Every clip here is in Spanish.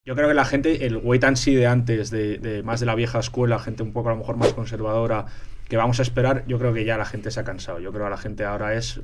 Yo creo que la gente, el wait and see de antes, de más de la vieja escuela, gente un poco a lo mejor más conservadora, que vamos a esperar, yo creo que ya la gente se ha cansado. Yo creo que la gente ahora es,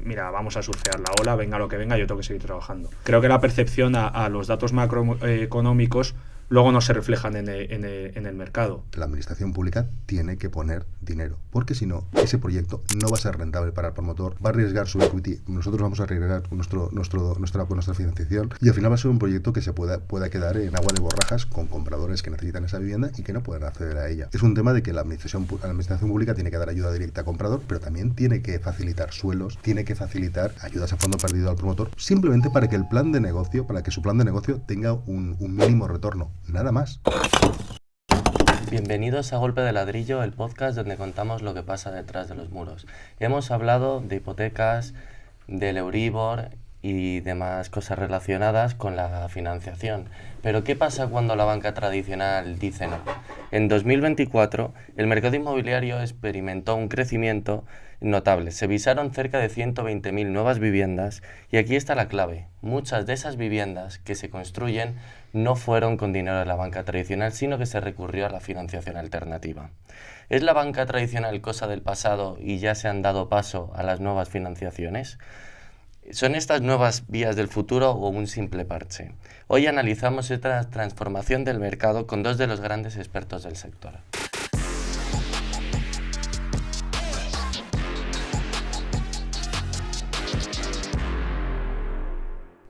mira, vamos a surfear la ola, venga lo que venga, yo tengo que seguir trabajando. Creo que la percepción a los datos macroeconómicos luego no se reflejan en el mercado. La administración pública tiene que poner dinero, porque si no, ese proyecto no va a ser rentable para el promotor, va a arriesgar su equity, nosotros vamos a arriesgar nuestra financiación, y al final va a ser un proyecto que se pueda quedar en agua de borrajas con compradores que necesitan esa vivienda y que no pueden acceder a ella. Es un tema de que la administración pública tiene que dar ayuda directa a comprador, pero también tiene que facilitar suelos, tiene que facilitar ayudas a fondo perdido al promotor, simplemente para que su plan de negocio tenga un mínimo retorno. Nada más. Bienvenidos a Golpe de Ladrillo, el podcast donde contamos lo que pasa detrás de los muros. Hemos hablado de hipotecas, del Euribor y demás cosas relacionadas con la financiación. Pero ¿qué pasa cuando la banca tradicional dice no? En 2024, el mercado inmobiliario experimentó un crecimiento notable. Se visaron cerca de 120.000 nuevas viviendas y aquí está la clave. Muchas de esas viviendas que se construyen no fueron con dinero de la banca tradicional, sino que se recurrió a la financiación alternativa. ¿Es la banca tradicional cosa del pasado y ya se han dado paso a las nuevas financiaciones? ¿Son estas nuevas vías del futuro o un simple parche? Hoy analizamos esta transformación del mercado con dos de los grandes expertos del sector.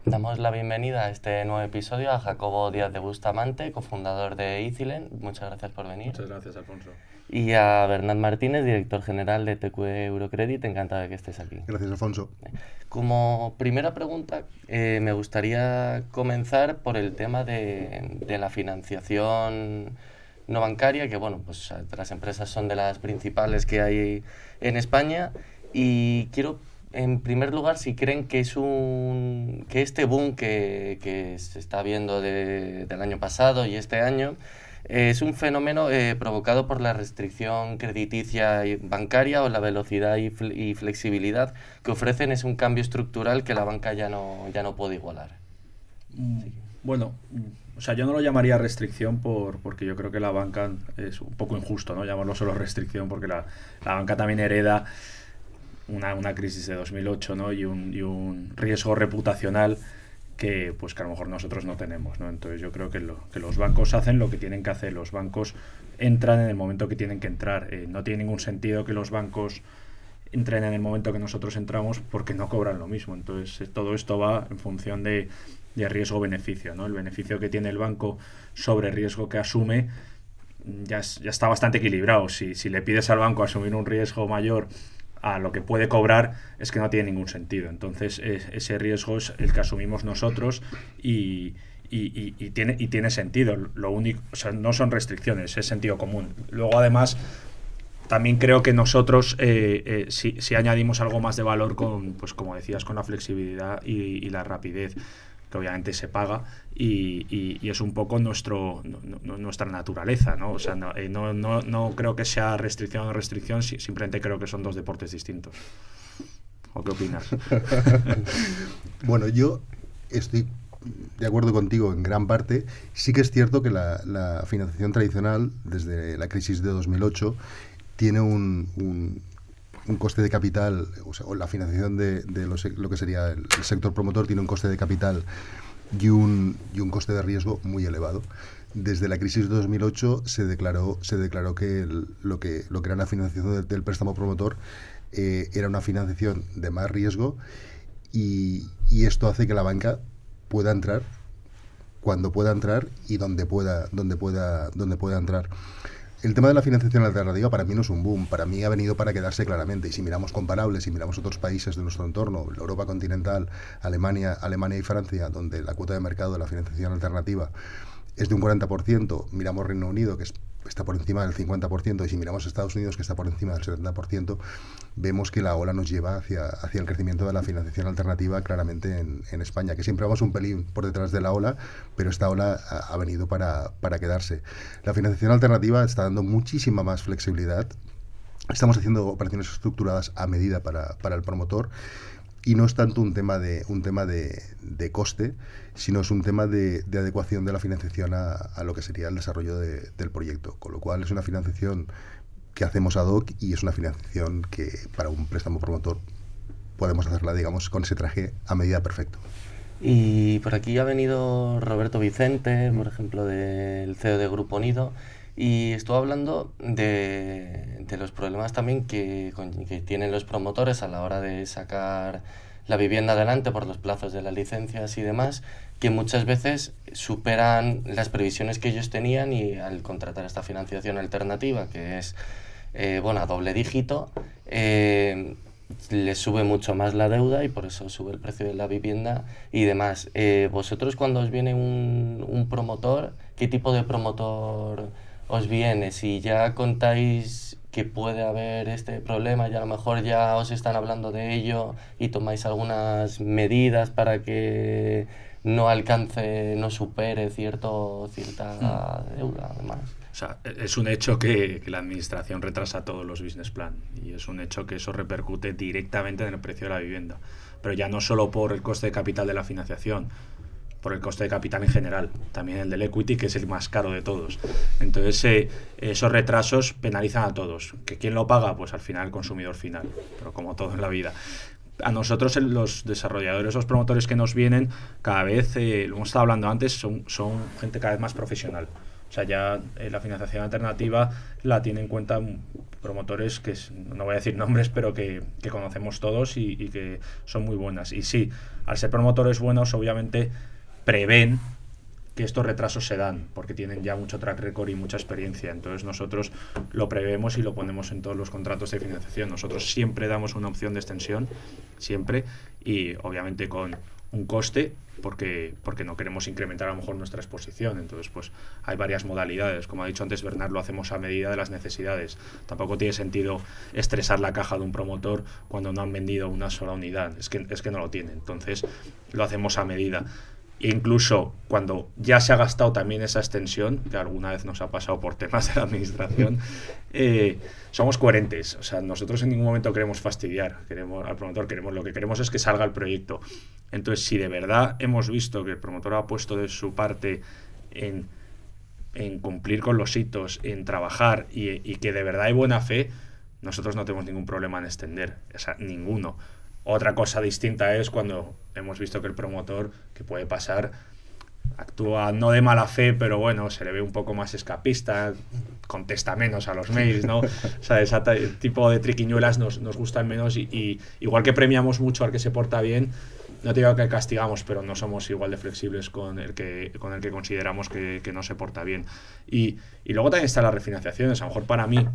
Damos la bienvenida a este nuevo episodio a Jacobo Díaz de Bustamante, cofundador de Easylen. Muchas gracias por venir. Muchas gracias, Alfonso. Y a Bernat Martínez, director general de TQ Eurocredit. Encantado de que estés aquí. Gracias, Alfonso. Como primera pregunta, me gustaría comenzar por el tema de la financiación no bancaria, que bueno, pues las empresas son de las principales que hay en España, y quiero, en primer lugar, si creen que este boom que se está viendo del año pasado y este año es un fenómeno provocado por la restricción crediticia y bancaria, o la velocidad y flexibilidad que ofrecen es un cambio estructural que la banca ya no puede igualar. Bueno, o sea, yo no lo llamaría restricción porque yo creo que la banca es un poco injusto, ¿no? Llamarlo solo restricción, porque la banca también hereda una crisis de 2008, ¿no? y un riesgo reputacional que a lo mejor nosotros no tenemos, ¿no? Entonces yo creo que los bancos hacen lo que tienen que hacer. Los bancos entran en el momento que tienen que entrar. No tiene ningún sentido que los bancos entren en el momento que nosotros entramos, porque no cobran lo mismo. Entonces todo esto va en función de riesgo-beneficio, ¿no? El beneficio que tiene el banco sobre el riesgo que asume ya está bastante equilibrado. Si le pides al banco asumir un riesgo mayor a lo que puede cobrar, es que no tiene ningún sentido. Entonces ese riesgo es el que asumimos nosotros y tiene sentido. Lo único, o sea, no son restricciones, es sentido común. Luego, además, también creo que nosotros si añadimos algo más de valor pues como decías, con la flexibilidad y la rapidez, que obviamente se paga, y es un poco nuestra naturaleza, ¿no? O sea, no creo que sea restricción o restricción, simplemente creo que son dos deportes distintos. ¿O qué opinas? Bueno, yo estoy de acuerdo contigo en gran parte. Sí que es cierto que la financiación tradicional, desde la crisis de 2008, tiene un coste de capital, o la financiación de lo que sería el sector promotor tiene un coste de capital y un coste de riesgo muy elevado. Desde la crisis de 2008 se declaró que lo que era la financiación del préstamo promotor era una financiación de más riesgo, y esto hace que la banca pueda entrar cuando pueda entrar y donde pueda entrar. El tema de la financiación alternativa para mí no es un boom, para mí ha venido para quedarse claramente. Y si miramos comparables, si miramos otros países de nuestro entorno, la Europa continental, Alemania y Francia, donde la cuota de mercado de la financiación alternativa es de un 40%, miramos Reino Unido, que está por encima del 50%, y si miramos Estados Unidos, que está por encima del 70%, vemos que la ola nos lleva hacia el crecimiento de la financiación alternativa claramente en España, que siempre vamos un pelín por detrás de la ola, pero esta ola ha venido para quedarse. La financiación alternativa está dando muchísima más flexibilidad. Estamos haciendo operaciones estructuradas a medida para el promotor, y no es tanto un tema de coste, sino es un tema de adecuación de la financiación a lo que sería el desarrollo del proyecto, con lo cual es una financiación que hacemos ad hoc y es una financiación que para un préstamo promotor podemos hacerla, digamos, con ese traje a medida perfecto. Y por aquí ha venido Roberto Vicente, por ejemplo, del CEO de Grupo Nido, y estuvo hablando de los problemas también que tienen los promotores a la hora de sacar la vivienda adelante por los plazos de las licencias y demás, que muchas veces superan las previsiones que ellos tenían, y al contratar esta financiación alternativa, que es a doble dígito, les sube mucho más la deuda y por eso sube el precio de la vivienda y demás. Vosotros, cuando os viene un promotor, ¿qué tipo de promotor os viene? Si ya contáis que puede haber este problema y a lo mejor ya os están hablando de ello y tomáis algunas medidas para que no alcance, no supere cierta deuda, además. O sea, es un hecho que la administración retrasa todos los business plan, y es un hecho que eso repercute directamente en el precio de la vivienda. Pero ya no solo por el coste de capital de la financiación, por el coste de capital en general, también el del equity, que es el más caro de todos. Entonces, esos retrasos penalizan a todos. ¿Que quién lo paga? Pues al final el consumidor final, pero como todo en la vida. A nosotros, los desarrolladores, los promotores que nos vienen, cada vez, lo hemos estado hablando antes, son gente cada vez más profesional. O sea, ya la financiación alternativa la tienen en cuenta promotores que, no voy a decir nombres, pero que conocemos todos y que son muy buenas. Y sí, al ser promotores buenos, obviamente prevén que estos retrasos se dan, porque tienen ya mucho track record y mucha experiencia. Entonces nosotros lo prevemos y lo ponemos en todos los contratos de financiación. Nosotros siempre damos una opción de extensión, siempre, y obviamente con un coste, porque no queremos incrementar a lo mejor nuestra exposición. Entonces, pues hay varias modalidades. Como ha dicho antes Bernard, lo hacemos a medida de las necesidades. Tampoco tiene sentido estresar la caja de un promotor cuando no han vendido una sola unidad. Es que no lo tiene. Entonces, lo hacemos a medida. E incluso cuando ya se ha gastado también esa extensión, que alguna vez nos ha pasado por temas de la administración, somos coherentes. O sea, nosotros en ningún momento queremos fastidiar al promotor. Lo que queremos es que salga el proyecto. Entonces, si de verdad hemos visto que el promotor ha puesto de su parte en cumplir con los hitos, en trabajar y que de verdad hay buena fe, nosotros no tenemos ningún problema en extender. O sea, ninguno. Otra cosa distinta es cuando hemos visto que el promotor, que puede pasar, actúa no de mala fe, pero bueno, se le ve un poco más escapista, contesta menos a los mails, ¿no? O sea, ese tipo de triquiñuelas nos gustan menos, y igual que premiamos mucho al que se porta bien, no te digo que castigamos, pero no somos igual de flexibles con el que consideramos que no se porta bien. Y luego también están las refinanciaciones. A lo mejor para mí,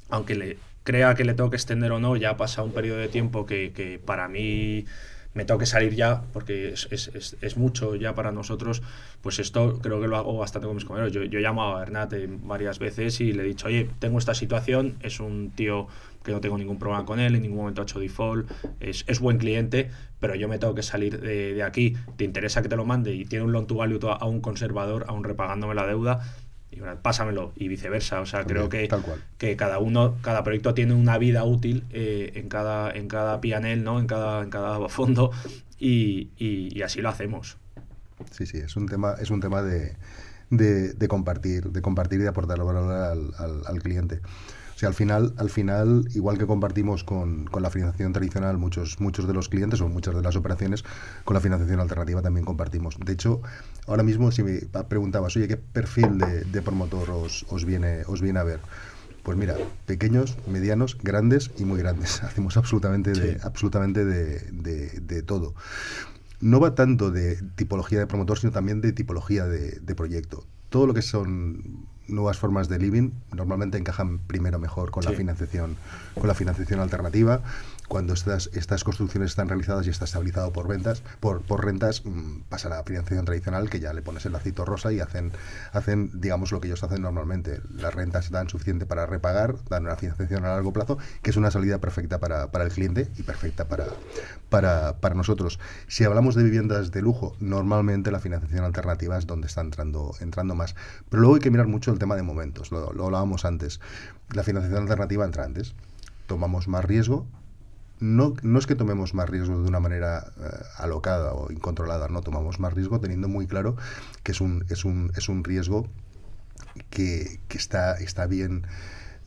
aunque crea que le tengo que extender o no, ya ha pasado un periodo de tiempo que para mí me tengo que salir ya, porque es mucho ya para nosotros. Pues esto creo que lo hago bastante con mis compañeros. Yo he llamado a Bernat varias veces y le he dicho, oye, tengo esta situación, es un tío que no tengo ningún problema con él, en ningún momento ha hecho default, es buen cliente, pero yo me tengo que salir de aquí, ¿te interesa que te lo mande? Y tiene un loan to value a un conservador, aún repagándome la deuda, y bueno, pásamelo, y viceversa. O sea, también, creo que cada proyecto tiene una vida útil en cada P&L, ¿no? en cada fondo, y así lo hacemos. Sí, es un tema de compartir y de aportar valor al cliente. O sea, al final, igual que compartimos con la financiación tradicional muchos de los clientes o muchas de las operaciones, con la financiación alternativa también compartimos. De hecho, ahora mismo si me preguntabas, oye, ¿qué perfil de promotor os viene a ver? Pues mira, pequeños, medianos, grandes y muy grandes. Hacemos absolutamente de todo. No va tanto de tipología de promotor, sino también de tipología de proyecto. Todo lo que son nuevas formas de living normalmente encajan primero mejor con la financiación alternativa. Cuando estas construcciones están realizadas y está estabilizado por rentas, pasa a la financiación tradicional, que ya le pones el lacito rosa y hacen digamos lo que ellos hacen normalmente. Las rentas dan suficiente para repagar, dan una financiación a largo plazo, que es una salida perfecta para el cliente y perfecta para nosotros. Si hablamos de viviendas de lujo, normalmente la financiación alternativa es donde está entrando más. Pero luego hay que mirar mucho el tema de momentos. Lo hablábamos antes. La financiación alternativa entra antes. Tomamos más riesgo, no es que tomemos más riesgo de una manera alocada o incontrolada, no, tomamos más riesgo teniendo muy claro que es un riesgo que está bien,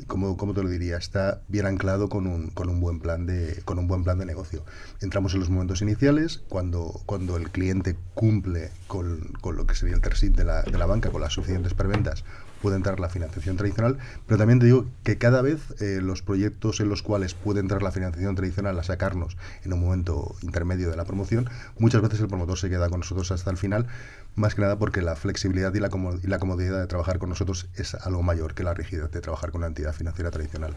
¿cómo te lo diría? Está bien anclado con un buen plan de negocio. Entramos en los momentos iniciales, cuando el cliente cumple con lo que sería el term sheet de la banca, con las suficientes preventas, puede entrar la financiación tradicional, pero también te digo que cada vez los proyectos en los cuales puede entrar la financiación tradicional a sacarnos en un momento intermedio de la promoción, muchas veces el promotor se queda con nosotros hasta el final, más que nada porque la flexibilidad y la comodidad de trabajar con nosotros es algo mayor que la rigidez de trabajar con una entidad financiera tradicional.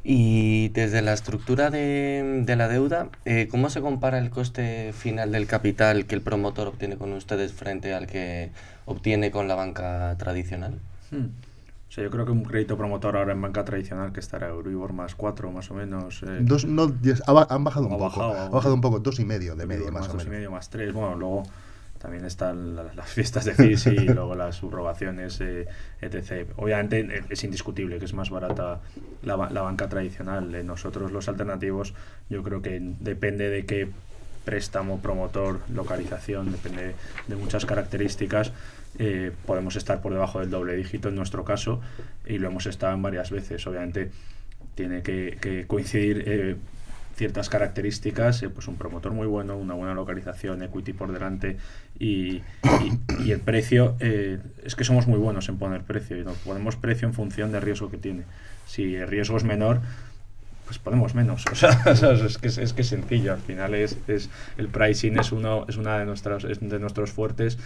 Y desde la estructura de la deuda, ¿cómo se compara el coste final del capital que el promotor obtiene con ustedes frente al que obtiene con la banca tradicional? O sea, yo creo que un crédito promotor ahora en banca tradicional que estará Euribor más 4 más o menos. Han bajado un poco. Ha bajado un poco, 2,5 de media más o menos. 2,5 más 3. Bueno, luego también están las fiestas de FIS y luego las subrogaciones, etc. Obviamente es indiscutible que es más barata la banca tradicional. Nosotros los alternativos, yo creo que depende de qué préstamo, promotor, localización, depende de muchas características. Podemos estar por debajo del doble dígito en nuestro caso y lo hemos estado en varias veces. Obviamente tiene que coincidir ciertas características, pues un promotor muy bueno, una buena localización, equity por delante y el precio. Es que somos muy buenos en poner precio y nos ponemos precio en función del riesgo que tiene. Si el riesgo es menor, pues ponemos menos. O sea, es que es sencillo. Al final el pricing es una de nuestros fuertes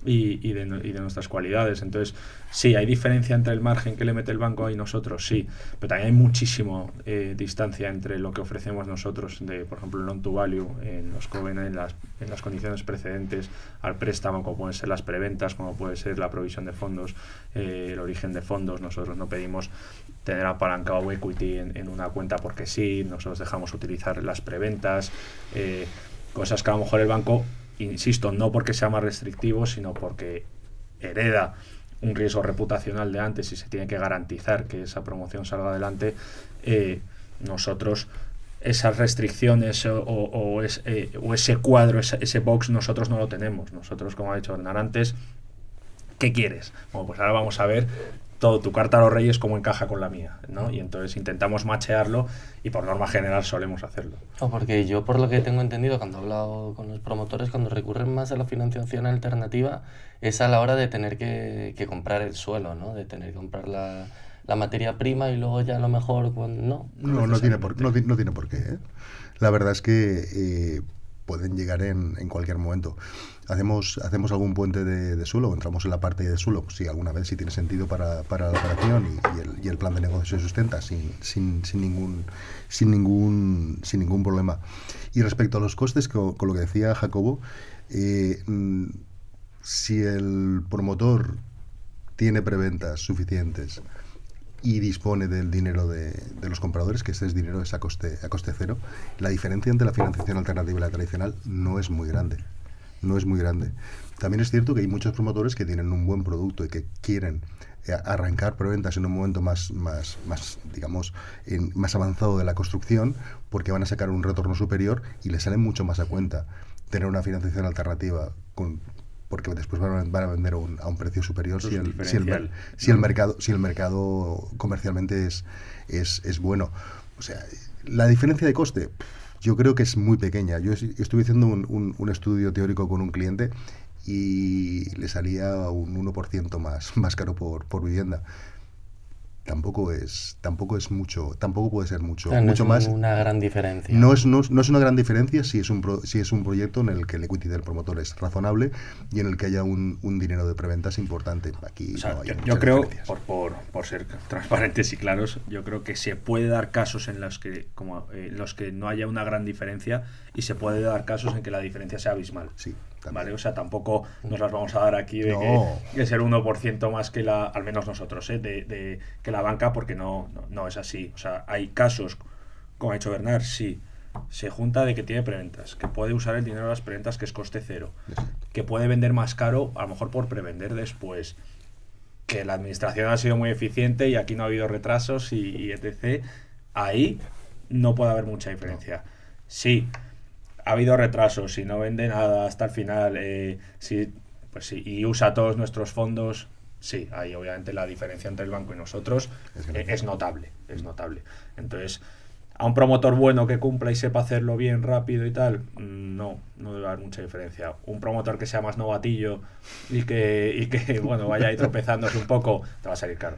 y de nuestras cualidades. Entonces, sí, hay diferencia entre el margen que le mete el banco y nosotros, sí, pero también hay muchísimo distancia entre lo que ofrecemos nosotros, por ejemplo, el loan to value en los covenants, en las condiciones precedentes al préstamo, como pueden ser las preventas, como puede ser la provisión de fondos, el origen de fondos. Nosotros no pedimos tener apalancado equity en una cuenta porque sí, nosotros dejamos utilizar las preventas, cosas que a lo mejor el banco, insisto, no porque sea más restrictivo, sino porque hereda un riesgo reputacional de antes y se tiene que garantizar que esa promoción salga adelante. Nosotros esas restricciones o ese cuadro, ese box, nosotros no lo tenemos. Nosotros, como ha dicho Hernán antes, ¿qué quieres? Bueno, pues ahora vamos a ver todo tu carta a los reyes cómo encaja con la mía, ¿no? Y entonces intentamos machearlo y por norma general solemos hacerlo. Porque yo, por lo que tengo entendido, cuando he hablado con los promotores, cuando recurren más a la financiación alternativa es a la hora de tener que comprar el suelo, ¿no? De tener que comprar la materia prima y luego ya a lo mejor no tiene por qué, ¿eh? La verdad es que pueden llegar en cualquier momento. Hacemos algún puente de suelo, entramos en la parte de suelo, pues sí, alguna vez, si tiene sentido para la operación y el plan de negocio se sustenta sin ningún problema. Y respecto a los costes, con lo que decía Jacobo, si el promotor tiene preventas suficientes y dispone del dinero de los compradores, que ese dinero es a coste cero, la diferencia entre la financiación alternativa y la tradicional no es muy grande. También es cierto que hay muchos promotores que tienen un buen producto y que quieren arrancar preventas en un momento más digamos, más avanzado de la construcción, porque van a sacar un retorno superior y les sale mucho más a cuenta tener una financiación alternativa porque después van a vender a un precio superior si el mercado comercialmente es bueno. O sea, la diferencia de coste, yo creo que es muy pequeña. Yo estuve haciendo un estudio teórico con un cliente y le salía un 1% más caro por vivienda. Tampoco es mucho, tampoco puede ser mucho, no mucho es más. Una gran diferencia. No es una gran diferencia si es un proyecto en el que el equity del promotor es razonable y en el que haya un dinero de preventas importante. Aquí, o sea, no hay yo creo, por ser transparentes y claros, yo creo que se puede dar casos en los que no haya una gran diferencia y se puede dar casos en que la diferencia sea abismal. Sí. ¿Vale? O sea, tampoco nos las vamos a dar aquí de que es el 1% más que al menos nosotros, de que la banca, porque no es así. O sea, hay casos, como ha dicho Bernard, sí, se junta de que tiene preventas, que puede usar el dinero de las preventas, que es coste cero, que puede vender más caro, a lo mejor por prevender después, que la administración ha sido muy eficiente y aquí no ha habido retrasos y etc. Ahí no puede haber mucha diferencia. Sí, ha habido retrasos, si no vende nada hasta el final, sí, pues sí, y usa todos nuestros fondos, sí, ahí obviamente la diferencia entre el banco y nosotros es notable, es notable. Entonces, a un promotor bueno que cumpla y sepa hacerlo bien, rápido y tal, no debe haber mucha diferencia. Un promotor que sea más novatillo y que bueno, vaya ahí tropezándose un poco, te va a salir caro.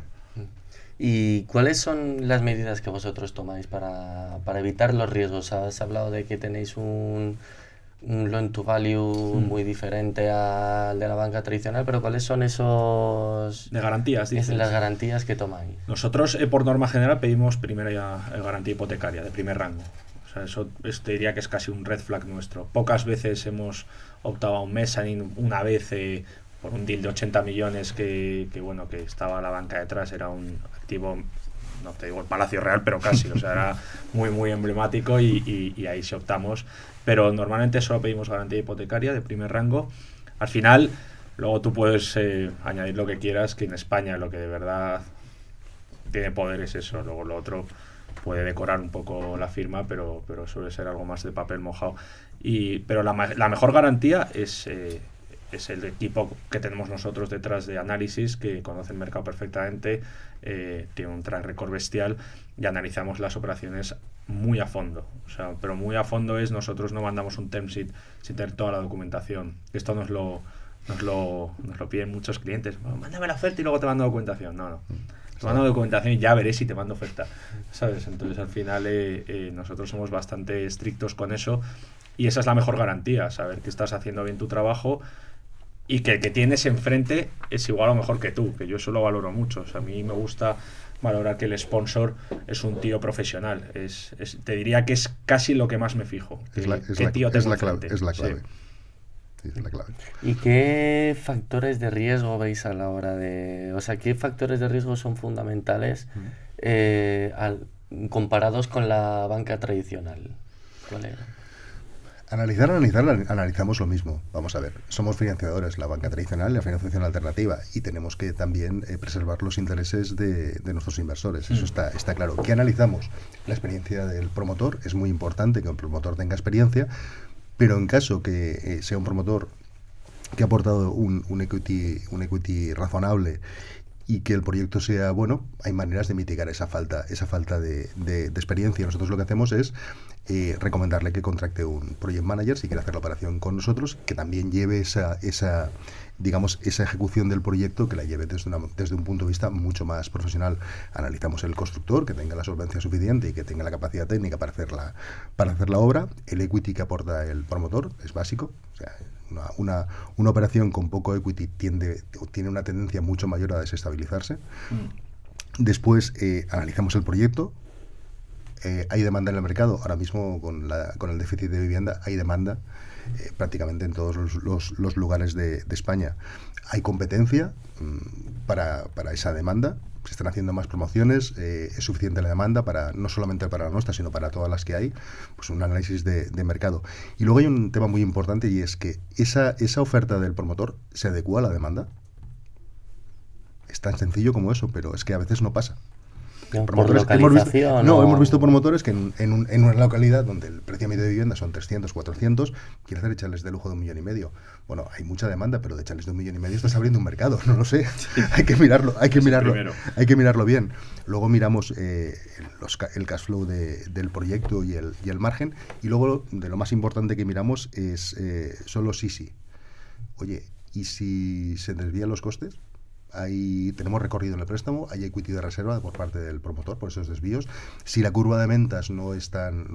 ¿Y cuáles son las medidas que vosotros tomáis para evitar los riesgos? Has hablado de que tenéis un loan to value muy diferente al de la banca tradicional, pero ¿cuáles son esos... De garantías, dices. Las garantías que tomáis? Nosotros, por norma general, pedimos primero ya garantía hipotecaria, de primer rango. O sea, eso te diría que es casi un red flag nuestro. Pocas veces hemos optado a un mezzanine, una vez por un deal de 80 millones que bueno, que estaba la banca detrás, era un activo, no te digo el Palacio Real, pero casi, o sea, era muy emblemático y ahí sí optamos. Pero normalmente solo pedimos garantía hipotecaria de primer rango. Al final, luego tú puedes añadir lo que quieras, que en España lo que de verdad tiene poder es eso. Luego lo otro puede decorar un poco la firma, pero suele ser algo más de papel mojado. Pero la mejor garantía es el equipo que tenemos nosotros detrás de análisis, que conoce el mercado perfectamente, tiene un track record bestial y analizamos las operaciones muy a fondo. O sea, pero muy a fondo es, nosotros no mandamos un term sheet sin tener toda la documentación. Esto nos lo piden muchos clientes. Mándame la oferta y luego te mando documentación. No. Te mando documentación y ya veré si te mando oferta, ¿sabes? Entonces al final nosotros somos bastante estrictos con eso y esa es la mejor garantía, saber que estás haciendo bien tu trabajo y que el que tienes enfrente es igual o mejor que tú, que yo eso lo valoro mucho. O sea, a mí me gusta valorar que el sponsor es un tío profesional. Te diría que es casi lo que más me fijo. Es la clave. Sí, es la clave. ¿Y qué factores de riesgo veis a la hora de... O sea, qué factores de riesgo son fundamentales comparados con la banca tradicional? ¿Cuál era? Analizamos lo mismo. Vamos a ver, somos financiadores, la banca tradicional y la financiación alternativa, y tenemos que también preservar los intereses de nuestros inversores. Eso está claro. ¿Qué analizamos? La experiencia del promotor. Es muy importante que el promotor tenga experiencia, pero en caso que sea un promotor que ha aportado un equity razonable y que el proyecto sea bueno, hay maneras de mitigar esa falta de experiencia. Nosotros lo que hacemos es recomendarle que contracte un project manager si quiere hacer la operación con nosotros, que también lleve esa ejecución del proyecto, que la lleve desde un punto de vista mucho más profesional. Analizamos el constructor, que tenga la solvencia suficiente y que tenga la capacidad técnica para hacer la obra. El equity que aporta el promotor es básico. O sea, una operación con poco equity tiene una tendencia mucho mayor a desestabilizarse. Después analizamos el proyecto. Hay demanda en el mercado. Ahora mismo con el déficit de vivienda hay demanda prácticamente en todos los lugares de España. Hay competencia para esa demanda. Se están haciendo más promociones, es suficiente la demanda no solamente para la nuestra, sino para todas las que hay. Pues un análisis de mercado. Y luego hay un tema muy importante, y es que esa oferta del promotor se adecua a la demanda. Es tan sencillo como eso, pero es que a veces no pasa. Por localización, hemos visto promotores que en una localidad donde el precio medio de vivienda son 300, 400, quiere hacer echarles de lujo de 1,5 millones. Bueno, hay mucha demanda, pero de echarles de 1,5 millones estás abriendo un mercado, no lo sé. Hay que mirarlo bien. Luego miramos el cash flow del proyecto y el margen, y luego de lo más importante que miramos son los sí. Oye, ¿y si se desvían los costes? Tenemos recorrido en el préstamo, hay equity de reserva por parte del promotor por esos desvíos. Si la curva de ventas no es tan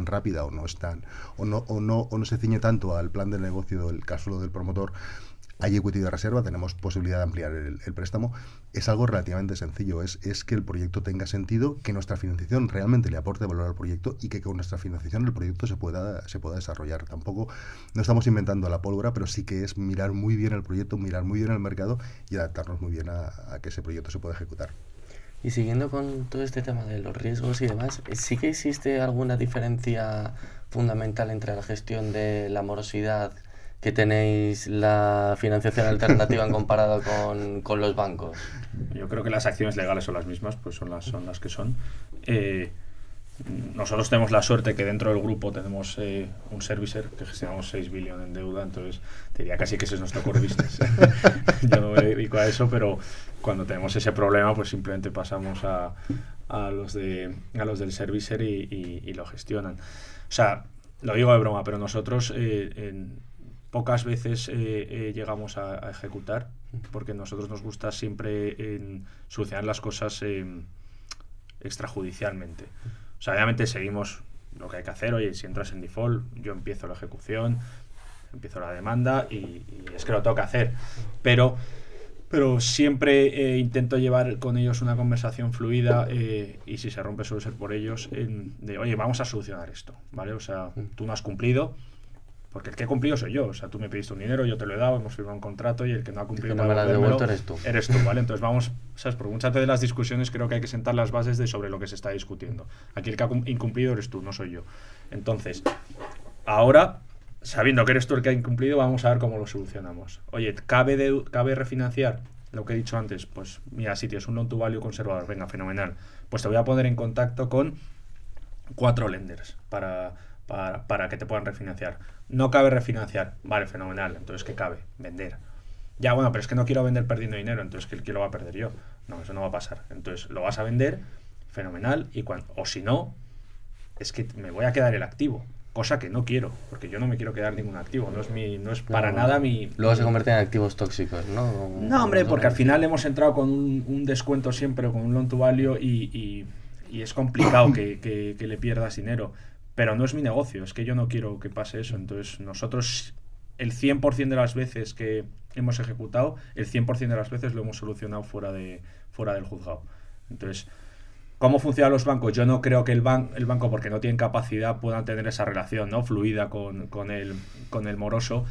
rápida o no se ciñe tanto al plan de negocio del cash flow del promotor, hay equity de reserva, tenemos posibilidad de ampliar el préstamo. Es algo relativamente sencillo, es que el proyecto tenga sentido, que nuestra financiación realmente le aporte valor al proyecto y que con nuestra financiación el proyecto se pueda desarrollar. Tampoco no estamos inventando la pólvora, pero sí que es mirar muy bien el proyecto, mirar muy bien el mercado y adaptarnos muy bien a que ese proyecto se pueda ejecutar. Y siguiendo con todo este tema de los riesgos y demás, ¿sí que existe alguna diferencia fundamental entre la gestión de la morosidad que tenéis la financiación alternativa en comparado con los bancos? Yo creo que las acciones legales son las mismas, pues son las que son. nosotros tenemos la suerte que dentro del grupo tenemos un servicer que gestionamos 6 billones en deuda, entonces te diría casi que ese es nuestro core business. Yo no me dedico a eso, pero cuando tenemos ese problema, pues simplemente pasamos a los del servicer y lo gestionan. O sea, lo digo de broma, pero nosotros pocas veces llegamos a ejecutar, porque a nosotros nos gusta siempre solucionar las cosas extrajudicialmente. O sea, obviamente seguimos lo que hay que hacer. Oye, si entras en default, yo empiezo la ejecución, empiezo la demanda y es que lo tengo que hacer. Pero siempre intento llevar con ellos una conversación fluida y si se rompe suele ser por ellos de, oye, vamos a solucionar esto, ¿vale? O sea, tú no has cumplido, porque el que ha cumplido soy yo. O sea, tú me pediste un dinero, yo te lo he dado, hemos firmado un contrato y el que no ha cumplido no me lo has devuelto eres tú. Eres tú, ¿vale? Entonces vamos, ¿sabes? Porque muchas veces las discusiones creo que hay que sentar las bases de sobre lo que se está discutiendo. Aquí el que ha incumplido eres tú, no soy yo. Entonces, ahora, sabiendo que eres tú el que ha incumplido, vamos a ver cómo lo solucionamos. Oye, ¿cabe refinanciar? Lo que he dicho antes, pues mira, si tienes un loan to value conservador, venga, fenomenal. Pues te voy a poner en contacto con 4 lenders para que te puedan refinanciar. No cabe refinanciar, vale, fenomenal. Entonces, ¿qué cabe? Vender. Ya, bueno, pero es que no quiero vender perdiendo dinero, entonces ¿qué lo va a perder yo? No, eso no va a pasar. Entonces, lo vas a vender, fenomenal, o si no, es que me voy a quedar el activo. Cosa que no quiero, porque yo no me quiero quedar ningún activo, no es para nada mi... Luego se convierten en activos tóxicos, ¿no? No, hombre, porque al final hemos entrado con un descuento siempre, con un loan to value y es complicado que le pierdas dinero. Pero no es mi negocio, es que yo no quiero que pase eso. Entonces nosotros el 100% de las veces que hemos ejecutado, el 100% de las veces lo hemos solucionado fuera del juzgado. Entonces, ¿cómo funcionan los bancos? Yo no creo que el banco, porque no tienen capacidad, puedan tener esa relación, ¿no?, fluida con el moroso,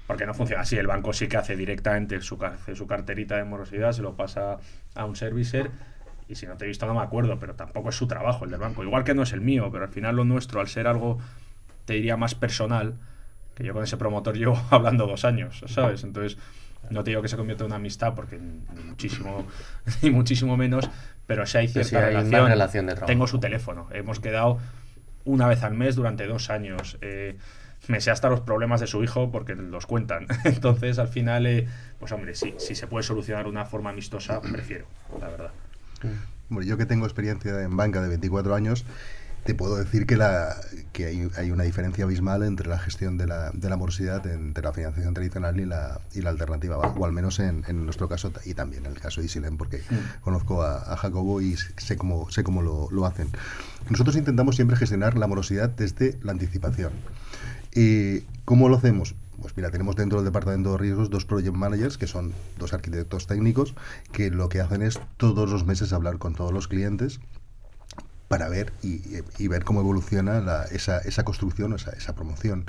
porque no funciona así. El banco sí que hace directamente su carterita de morosidad, se lo pasa a un servicer. Y si no te he visto no me acuerdo, pero tampoco es su trabajo el del banco. Igual que no es el mío, pero al final lo nuestro, al ser algo, te diría, más personal, que yo con ese promotor llevo hablando 2 años, ¿sabes? Entonces, no te digo que se convierta en una amistad, porque ni muchísimo menos, pero sí hay cierta relación de trabajo. Tengo su teléfono. Hemos quedado una vez al mes durante 2 años. Me sé hasta los problemas de su hijo porque los cuentan. Entonces, al final, pues hombre, si se puede solucionar de una forma amistosa, prefiero, la verdad. Bueno, yo que tengo experiencia en banca de 24 años, te puedo decir que hay una diferencia abismal entre la gestión de la morosidad entre la financiación tradicional y la alternativa, o al menos en nuestro caso, y también en el caso de Isilem, porque conozco a Jacobo y sé cómo lo hacen. Nosotros intentamos siempre gestionar la morosidad desde la anticipación. ¿Cómo lo hacemos? Pues mira, tenemos dentro del departamento de riesgos 2 project managers, que son 2 arquitectos técnicos, que lo que hacen es todos los meses hablar con todos los clientes para ver y ver cómo evoluciona esa construcción, esa promoción.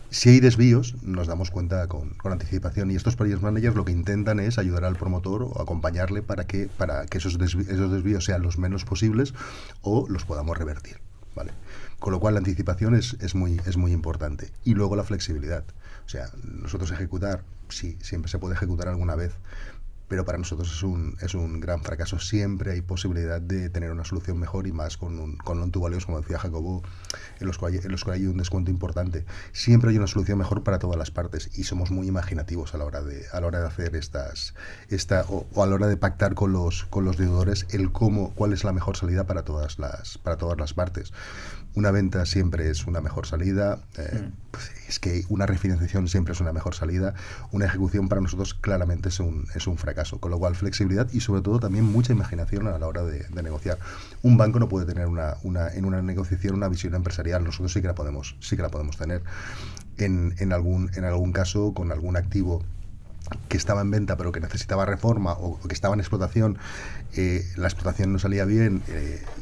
Si hay desvíos, nos damos cuenta con anticipación, y estos project managers lo que intentan es ayudar al promotor o acompañarle para que esos desvíos sean los menos posibles o los podamos revertir, ¿vale? Con lo cual la anticipación es muy importante. Y luego la flexibilidad. O sea, nosotros ejecutar, sí, siempre se puede ejecutar alguna vez, pero para nosotros es un gran fracaso. Siempre hay posibilidad de tener una solución mejor, y más con loan to values, como decía Jacobo, en los cuales hay un descuento importante. Siempre hay una solución mejor para todas las partes, y somos muy imaginativos a la hora de hacer o a la hora de pactar con los deudores cuál es la mejor salida para todas las partes. Una venta siempre es una mejor salida, pues es que una refinanciación siempre es una mejor salida. Una ejecución para nosotros claramente es un fracaso, con lo cual flexibilidad y sobre todo también mucha imaginación a la hora de negociar. Un banco no puede tener en una negociación una visión empresarial. Nosotros sí que la podemos tener. En algún caso, con algún activo que estaba en venta pero que necesitaba reforma o que estaba en explotación, la explotación no salía bien,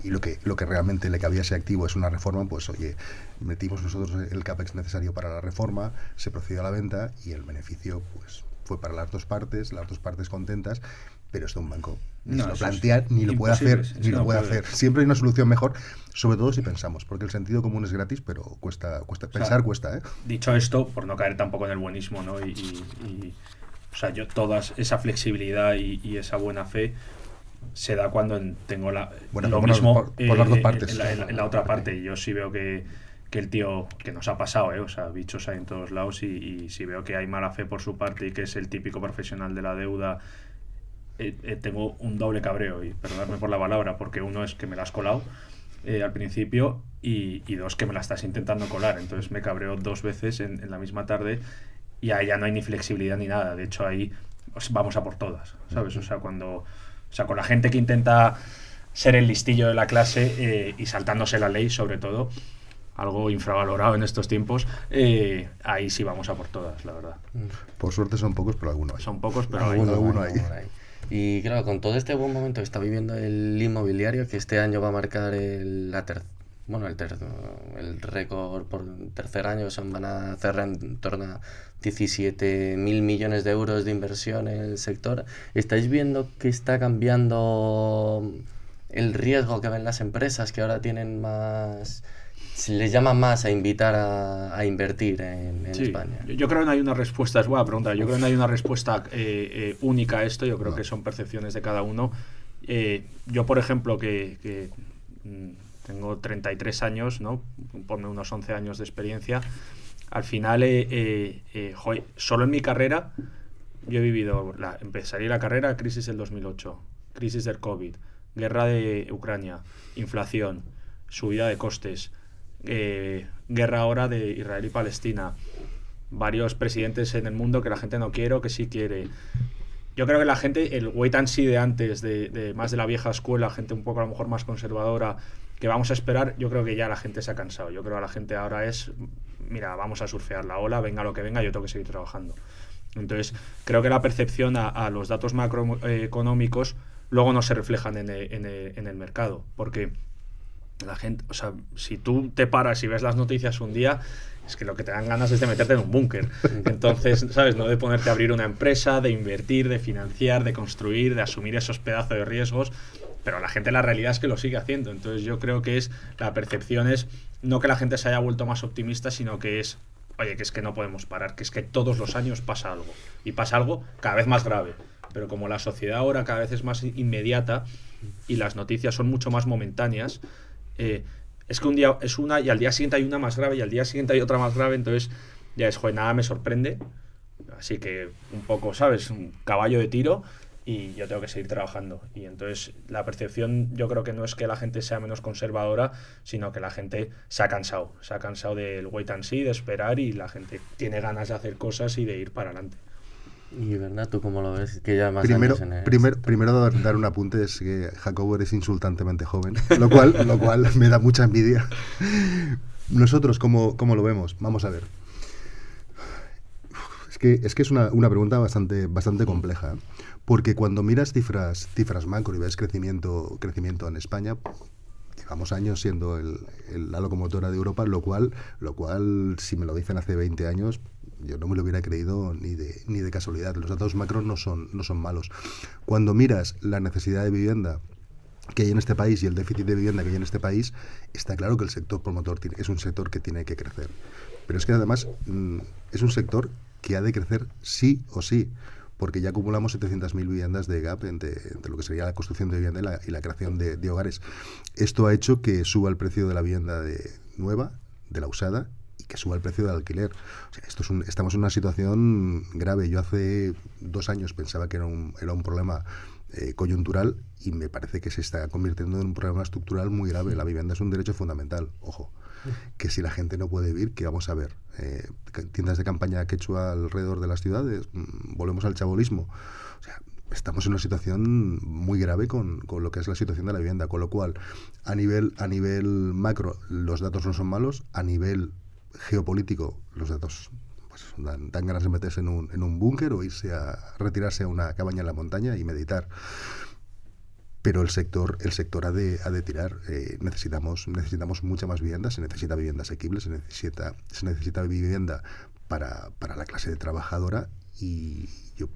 y lo que realmente le cabía a ese activo es una reforma, pues oye, metimos nosotros el CAPEX necesario para la reforma, se procedió a la venta y el beneficio pues fue para las dos partes contentas. Pero esto un banco ni se lo plantea, ni lo puede hacer, Siempre hay una solución mejor, sobre todo si pensamos, porque el sentido común es gratis, pero cuesta pensar, cuesta, ¿eh? Dicho esto, por no caer tampoco en el buenismo, ¿no? O sea, yo esa flexibilidad y esa buena fe, se da cuando tengo Bueno, lo vámonos mismo por las dos partes. en la otra parte. Y yo sí veo que el tío, que nos ha pasado, o sea, bichos hay en todos lados, y si veo que hay mala fe por su parte y que es el típico profesional de la deuda, tengo un doble cabreo, y perdonadme por la palabra, porque uno es que me la has colado al principio, y dos, que me la estás intentando colar. Entonces me cabreo 2 veces en la misma tarde, y ahí ya no hay ni flexibilidad ni nada. De hecho, ahí vamos a por todas, ¿sabes? O sea, con la gente que intenta ser el listillo de la clase, y saltándose la ley, sobre todo, algo infravalorado en estos tiempos, ahí sí vamos a por todas, la verdad. Por suerte son pocos, pero algunos hay. Son pocos, pero Alguno hay. Y claro, con todo este buen momento que está viviendo el inmobiliario, que este año va a marcar el récord por tercer año, van a cerrar en torno a 17.000 millones de euros de inversión en el sector. ¿Estáis viendo que está cambiando el riesgo que ven las empresas, que ahora tienen más... se les llama más a invitar a invertir en sí, España? Yo creo que no hay una respuesta, es buena pregunta, yo creo que no hay una respuesta única a esto. Yo creo que son percepciones de cada uno. Yo, por ejemplo, que tengo 33 años, ¿no? Ponme unos 11 años de experiencia. Al final, solo en mi carrera, yo he vivido, empezaría la carrera, crisis del 2008, crisis del COVID, guerra de Ucrania, inflación, subida de costes, guerra ahora de Israel y Palestina, varios presidentes en el mundo que la gente no quiere o que sí quiere. Yo creo que la gente, el wait and see de antes, de más de la vieja escuela, gente un poco a lo mejor más conservadora, que vamos a esperar, yo creo que ya la gente se ha cansado. Yo creo que la gente ahora es, mira, vamos a surfear la ola, venga lo que venga, yo tengo que seguir trabajando. Entonces, creo que la percepción a los datos macroeconómicos luego no se reflejan en el mercado, porque la gente, o sea, si tú te paras y ves las noticias un día, es que lo que te dan ganas es de meterte en un búnker. Entonces, ¿sabes? No de ponerte a abrir una empresa, de invertir, de financiar, de construir, de asumir esos pedazos de riesgos, pero la gente, la realidad es que lo sigue haciendo. Entonces yo creo que la percepción es no que la gente se haya vuelto más optimista, sino que es, oye, que es que no podemos parar, que es que todos los años pasa algo, y pasa algo cada vez más grave. Pero como la sociedad ahora cada vez es más inmediata y las noticias son mucho más momentáneas, es que un día es una y al día siguiente hay una más grave y al día siguiente hay otra más grave. Entonces ya es, joder, nada me sorprende, así que un poco, ¿sabes? Un caballo de tiro, y yo tengo que seguir trabajando. Y entonces la percepción, yo creo que no es que la gente sea menos conservadora, sino que la gente se ha cansado del wait and see, de esperar, y la gente tiene ganas de hacer cosas y de ir para adelante. Y Bernat, ¿tú cómo lo ves? Que ya más Primero, años en el... primero dar un apunte, es que Jacobo eres insultantemente joven, lo cual me da mucha envidia. Nosotros, ¿cómo lo vemos? Vamos a ver. Es que es una pregunta bastante compleja, porque cuando miras cifras macro y ves crecimiento en España, llevamos años siendo la locomotora de Europa, lo cual, si me lo dicen hace 20 años, yo no me lo hubiera creído ni de casualidad. Los datos macro no son malos. Cuando miras la necesidad de vivienda que hay en este país y el déficit de vivienda que hay en este país, está claro que el sector promotor es un sector que tiene que crecer. Pero es que además es un sector que ha de crecer sí o sí, porque ya acumulamos 700.000 viviendas de gap entre lo que sería la construcción de vivienda y la creación de hogares. Esto ha hecho que suba el precio de la vivienda nueva, de la usada, y que suba el precio del alquiler. O sea, estamos en una situación grave. Yo hace 2 años pensaba que era un problema coyuntural, y me parece que se está convirtiendo en un problema estructural muy grave. La vivienda es un derecho fundamental. Ojo, que si la gente no puede vivir, ¿qué vamos a ver? Tiendas de campaña quechua alrededor de las ciudades, volvemos al chabolismo. O sea, estamos en una situación muy grave con lo que es la situación de la vivienda, con lo cual a nivel macro los datos no son malos, a nivel geopolítico los datos pues dan ganas de meterse en un búnker o retirarse a una cabaña en la montaña y meditar. Pero el sector ha de tirar. Necesitamos mucha más vivienda. Se necesita vivienda asequible, se necesita vivienda para la clase trabajadora. Y yo